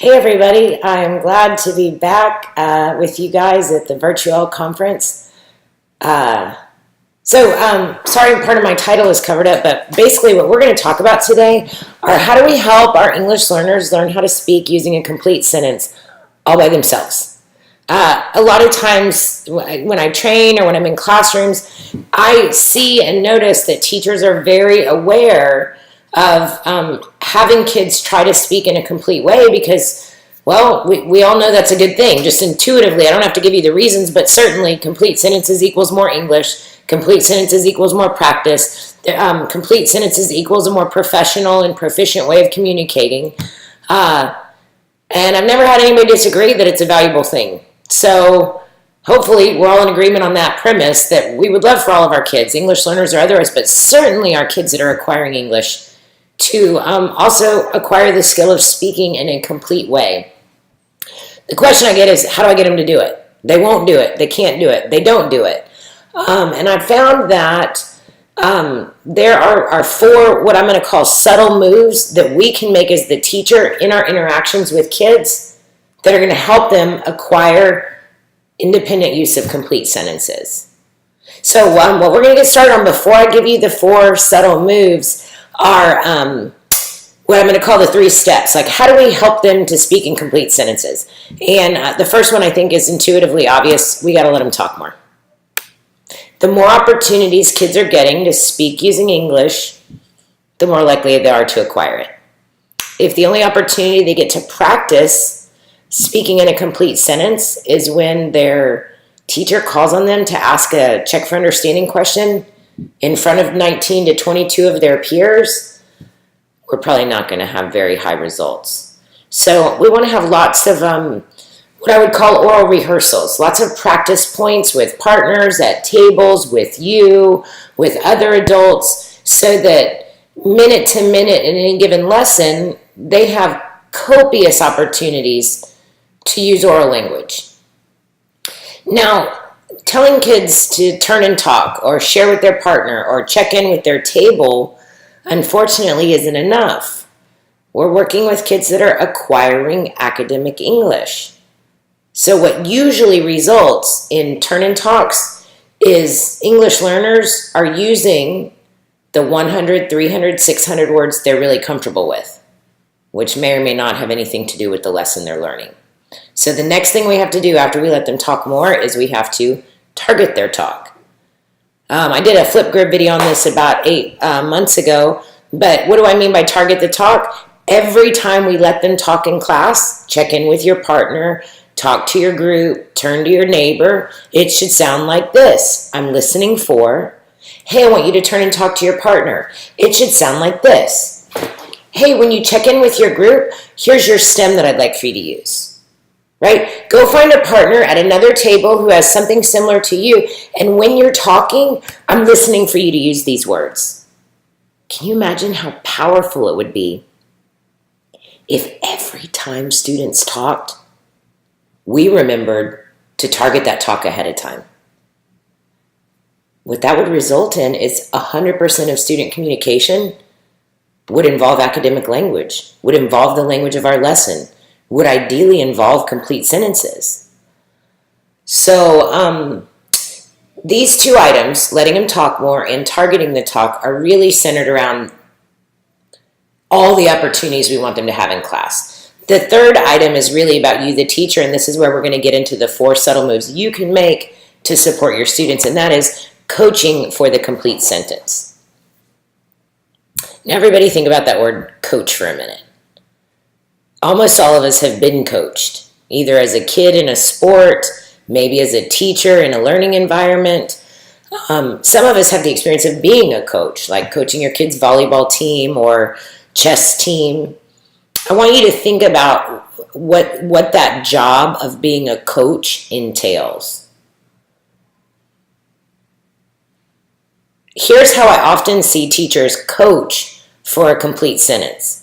Hey everybody, I'm glad to be back with you guys at the VirtuEL conference. Sorry part of my title is covered up, but basically what we're going to talk about today are how do we help our English learners learn how to speak using a complete sentence all by themselves. A lot of times when I train or when I'm in classrooms, I see and notice that teachers are very aware of having kids try to speak in a complete way because, well, we all know that's a good thing. Just intuitively, I don't have to give you the reasons, but certainly complete sentences equals more English. Complete sentences equals more practice. Complete sentences equals a more professional and proficient way of communicating. And I've never had anybody disagree that it's a valuable thing. So hopefully we're all in agreement on that premise that we would love for all of our kids, English learners or otherwise, but certainly our kids that are acquiring English, to also acquire the skill of speaking in a complete way. The question I get is, how do I get them to do it? They won't do it. They can't do it. They don't do it. And I've found that there are four what I'm going to call subtle moves that we can make as the teacher in our interactions with kids that are going to help them acquire independent use of complete sentences. So what we're going to get started on before I give you the four subtle moves are what I'm going to call the three steps. Like, how do we help them to speak in complete sentences? And the first one I think is intuitively obvious. We got to let them talk more. The more opportunities kids are getting to speak using English, the more likely they are to acquire it. If the only opportunity they get to practice speaking in a complete sentence is when their teacher calls on them to ask a check for understanding question in front of 19 to 22 of their peers, we're probably not going to have very high results. So we want to have lots of what I would call oral rehearsals, lots of practice points with partners, at tables, with you, with other adults, so that minute to minute in any given lesson, they have copious opportunities to use oral language. Now, telling kids to turn and talk or share with their partner or check in with their table, unfortunately, isn't enough. We're working with kids that are acquiring academic English. So what usually results in turn and talks is English learners are using the 100, 300, 600 words they're really comfortable with, which may or may not have anything to do with the lesson they're learning. So the next thing we have to do after we let them talk more is we have to target their talk. I did a Flipgrid video on this about 8 months ago, but what do I mean by target the talk? Every time we let them talk in class, check in with your partner, talk to your group, turn to your neighbor, it should sound like this. I'm listening for. Hey, I want you to turn and talk to your partner. It should sound like this. Hey, when you check in with your group, here's your stem that I'd like for you to use. Right? Go find a partner at another table who has something similar to you, and when you're talking, I'm listening for you to use these words. Can you imagine how powerful it would be if every time students talked, we remembered to target that talk ahead of time? What that would result in is 100% of student communication would involve academic language, would involve the language of our lesson, would ideally involve complete sentences. So these two items, letting them talk more and targeting the talk, are really centered around all the opportunities we want them to have in class. The third item is really about you, the teacher, and this is where we're going to get into the four subtle moves you can make to support your students, and that is coaching for the complete sentence. Now everybody think about that word coach for a minute. Almost all of us have been coached, either as a kid in a sport, maybe as a teacher in a learning environment. Some of us have the experience of being a coach, like coaching your kids' volleyball team or chess team. I want you to think about what that job of being a coach entails. Here's how I often see teachers coach for a complete sentence.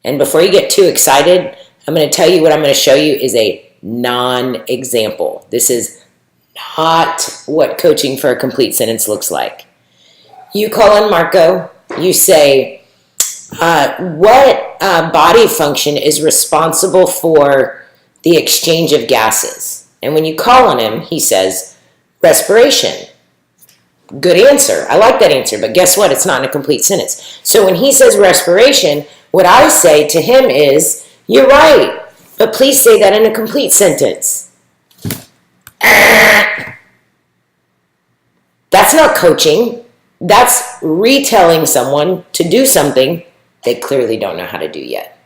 And before you get too excited, I'm going to tell you what I'm going to show you is a non-example. This is not what coaching for a complete sentence looks like. You call on Marco. You say, What body function is responsible for the exchange of gases? And when you call on him, he says, respiration. Good answer. I like that answer, but guess what? It's not in a complete sentence. So when he says respiration, what I say to him is, you're right, but please say that in a complete sentence. That's not coaching. That's retelling someone to do something they clearly don't know how to do yet.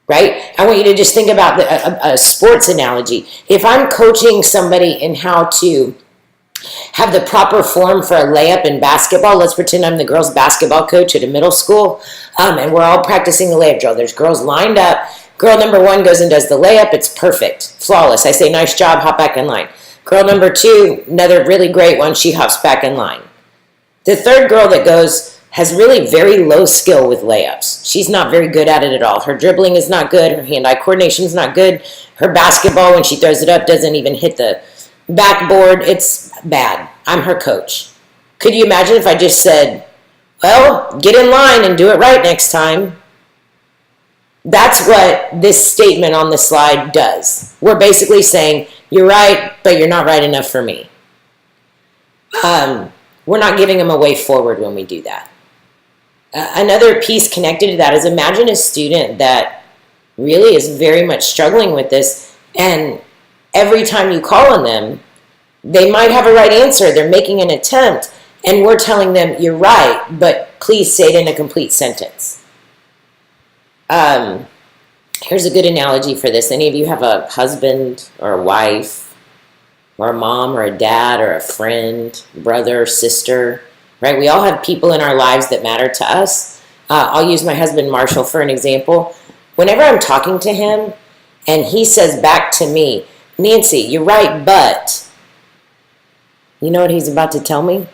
Right? I want you to just think about a sports analogy. If I'm coaching somebody in how to have the proper form for a layup in basketball, let's pretend I'm the girls' basketball coach at a middle school, and we're all practicing the layup drill. There's girls lined up. Girl number 1 goes and does the layup. It's perfect, flawless. I say, nice job, hop back in line. Girl number 2, another really great one, she hops back in line. The third girl that goes has really very low skill with layups. She's not very good at it at all. Her dribbling is not good. Her hand-eye coordination is not good. Her basketball, when she throws it up, doesn't even hit the backboard. It's bad. I'm her coach. Could you imagine if I just said, well, get in line and do it right next time? That's what this statement on the slide does. We're basically saying, you're right, but you're not right enough for me. We're not giving them a way forward when we do that. Another piece connected to that is, imagine a student that really is very much struggling with this, and every time you call on them, they might have a right answer. They're making an attempt, and we're telling them, you're right, but please say it in a complete sentence. Here's a good analogy for this. Any of you have a husband or a wife or a mom or a dad or a friend, brother, sister, right? We all have people in our lives that matter to us. I'll use my husband, Marshall, for an example. Whenever I'm talking to him and he says back to me, Nancy, you're right, but, you know what he's about to tell me?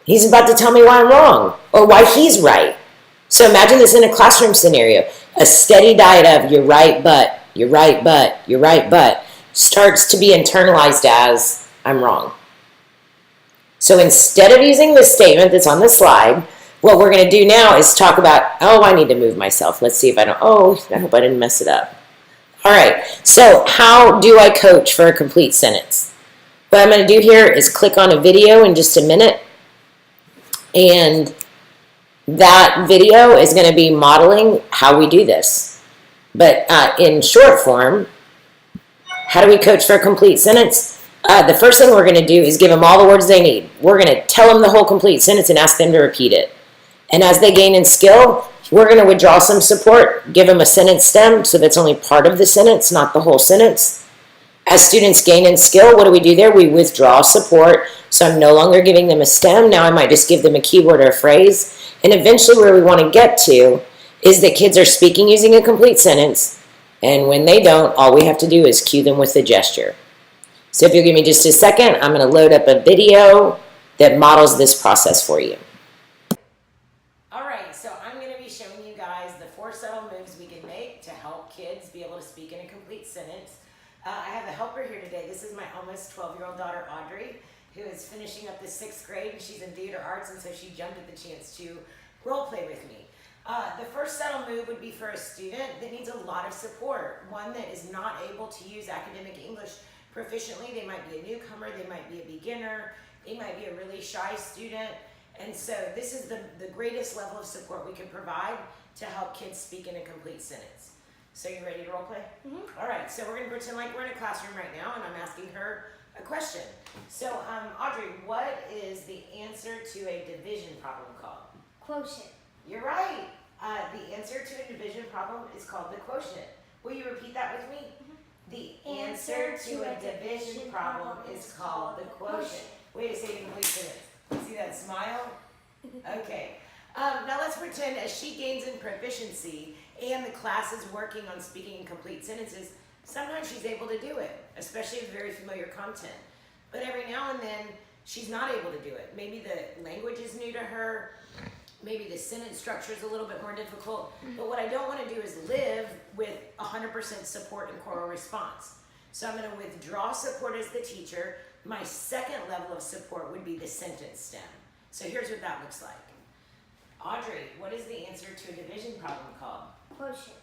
He's about to tell me why I'm wrong or why he's right. So imagine this in a classroom scenario. A steady diet of you're right, but, you're right, but, you're right, but, starts to be internalized as I'm wrong. So instead of using the statement that's on the slide, what we're going to do now is talk about, oh, I need to move myself. Let's see if I don't, oh, I hope I didn't mess it up. All right, so how do I coach for a complete sentence? What I'm going to do here is click on a video in just a minute, and that video is going to be modeling how we do this. But in short form, how do we coach for a complete sentence? The first thing we're going to do is give them all the words they need. We're going to tell them the whole complete sentence and ask them to repeat it. And as they gain in skill, we're going to withdraw some support, give them a sentence stem so that's only part of the sentence, not the whole sentence. As students gain in skill, what do we do there? We withdraw support, so I'm no longer giving them a stem. Now I might just give them a keyword or a phrase. And eventually where we want to get to is that kids are speaking using a complete sentence, and when they don't, all we have to do is cue them with the gesture. So if you'll give me just a second, I'm going to load up a video that models this process for you. All right, so I'm going to be showing you guys the 4 subtle moves we can make to help kids be able to speak in a complete sentence. I have a helper here today. This is my almost 12-year-old daughter, Audrey, who is finishing up the 6th grade, and she's in theater arts, and so she jumped at the chance to role play with me. The first subtle move would be for a student that needs a lot of support, one that is not able to use academic English proficiently. They might be a newcomer, they might be a beginner, they might be a really shy student, and so this is the greatest level of support we can provide to help kids speak in a complete sentence. So you ready to role play? Mm-hmm. All right, so we're going to pretend like we're in a classroom right now, and I'm asking her a question. So, Audrey, what is the answer to a division problem called? Quotient. You're right. The answer to a division problem is called the quotient. Will you repeat that with me? Mm-hmm. The answer to a division problem is called the quotient. Way to say it in complete sentence. See that smile? Okay. Now let's pretend as she gains in proficiency and the class is working on speaking in complete sentences, sometimes she's able to do it, especially with very familiar content. But every now and then, she's not able to do it. Maybe the language is new to her, maybe the sentence structure is a little bit more difficult, but what I don't want to do is live with 100% support and choral response. So I'm going to withdraw support as the teacher. My second level of support would be the sentence stem. So here's what that looks like. Audrey, what is the answer to a division problem called? Quotient.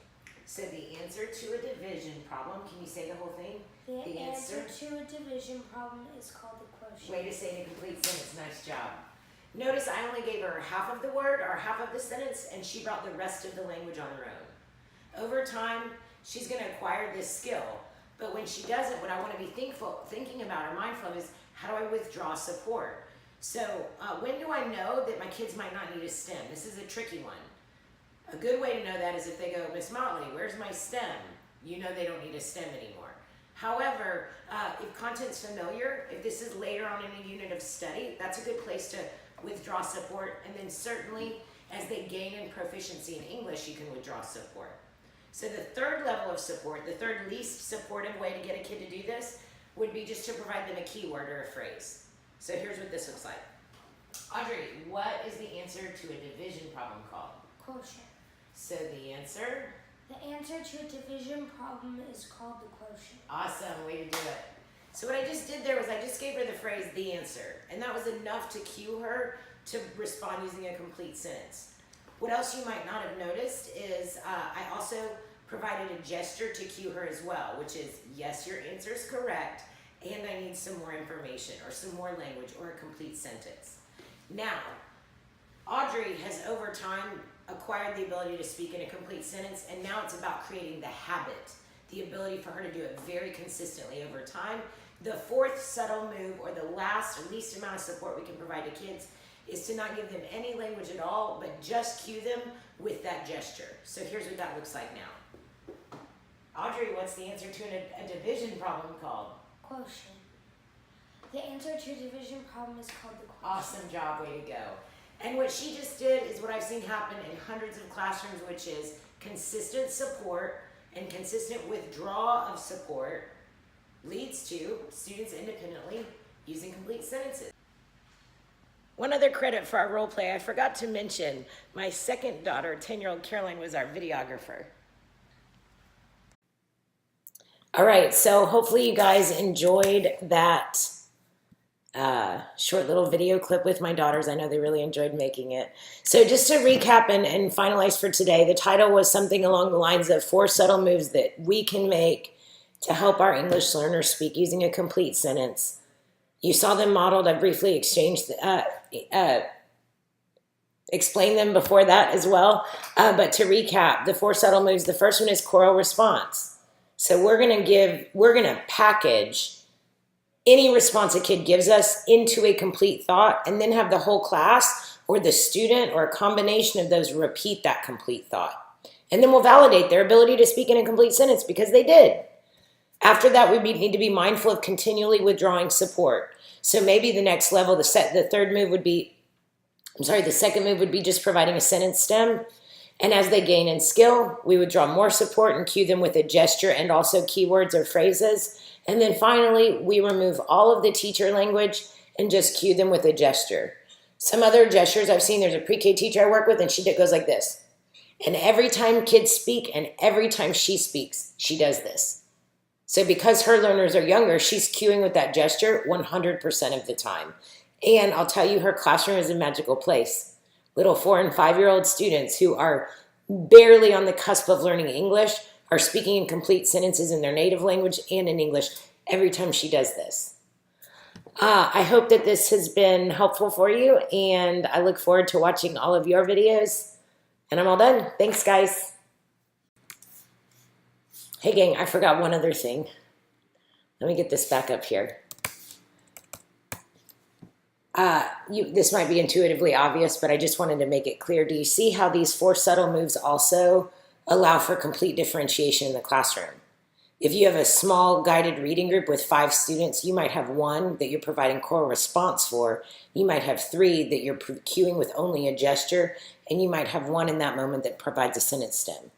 So the answer to a division problem, can you say the whole thing? The answer to a division problem is called the quotient. Way to say in a complete sentence, nice job. Notice I only gave her half of the word or half of the sentence, and she brought the rest of the language on her own. Over time, she's going to acquire this skill, but when she does it, what I want to be thinking about or mindful of is, how do I withdraw support? So when do I know that my kids might not need a stem? This is a tricky one. A good way to know that is if they go, Miss Motley, where's my stem? You know they don't need a stem anymore. However, if content's familiar, if this is later on in a unit of study, that's a good place to withdraw support. And then certainly as they gain in proficiency in English, you can withdraw support. So the third level of support, the third least supportive way to get a kid to do this would be just to provide them a keyword or a phrase. So here's what this looks like. Audrey, what is the answer to a division problem called? Quotient. So the answer? The answer to a division problem is called the quotient. Awesome, way to do it. So what I just did there was I just gave her the phrase, the answer. And that was enough to cue her to respond using a complete sentence. What else you might not have noticed is I also provided a gesture to cue her as well, which is, yes, your answer is correct, and I need some more information or some more language or a complete sentence. Now, Audrey has over time acquired the ability to speak in a complete sentence, and now it's about creating the habit, the ability for her to do it very consistently over time. The fourth subtle move, or the last or least amount of support we can provide to kids, is to not give them any language at all, but just cue them with that gesture. So here's what that looks like now. Audrey, what's the answer to a division problem called? Quotient. The answer to a division problem is called the quotient. Awesome job, way to go. And what she just did is what I've seen happen in hundreds of classrooms, which is consistent support and consistent withdrawal of support leads to students independently using complete sentences. One other credit for our role play, I forgot to mention, my second daughter, 10-year-old Caroline, was our videographer. All right, so hopefully you guys enjoyed that short little video clip with my daughters. I know they really enjoyed making it. So just to recap and finalize for today, the title was something along the lines of 4 subtle moves that we can make to help our English learners speak using a complete sentence. You saw them modeled. I briefly explained them before that as well. But to recap, the 4 subtle moves, the first one is choral response. So we're gonna package any response a kid gives us into a complete thought, and then have the whole class or the student or a combination of those repeat that complete thought. And then we'll validate their ability to speak in a complete sentence because they did. After that, we need to be mindful of continually withdrawing support. So maybe the next level, the second move would be just providing a sentence stem. And as they gain in skill, we withdraw more support and cue them with a gesture and also keywords or phrases. And then finally, we remove all of the teacher language and just cue them with a gesture. Some other gestures I've seen, there's a pre-K teacher I work with, and she goes like this. And every time kids speak and every time she speaks, she does this. So because her learners are younger, she's cueing with that gesture 100% of the time. And I'll tell you, her classroom is a magical place. Little 4- and 5-year-old students who are barely on the cusp of learning English are speaking in complete sentences in their native language and in English every time she does this. I hope that this has been helpful for you, and I look forward to watching all of your videos. And I'm all done. Thanks, guys. Hey, gang, I forgot one other thing. Let me get this back up here. This might be intuitively obvious, but I just wanted to make it clear. Do you see how these 4 subtle moves also allow for complete differentiation in the classroom? If you have a small guided reading group with 5 students, you might have 1 that you're providing choral response for. You might have 3 that you're cueing with only a gesture, and you might have 1 in that moment that provides a sentence stem.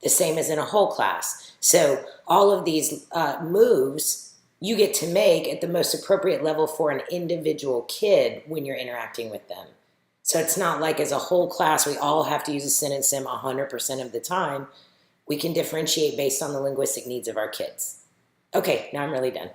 The same as in a whole class. So all of these moves you get to make at the most appropriate level for an individual kid when you're interacting with them. So it's not like as a whole class, we all have to use a sentence stem 100% of the time. We can differentiate based on the linguistic needs of our kids. Okay, now I'm really done.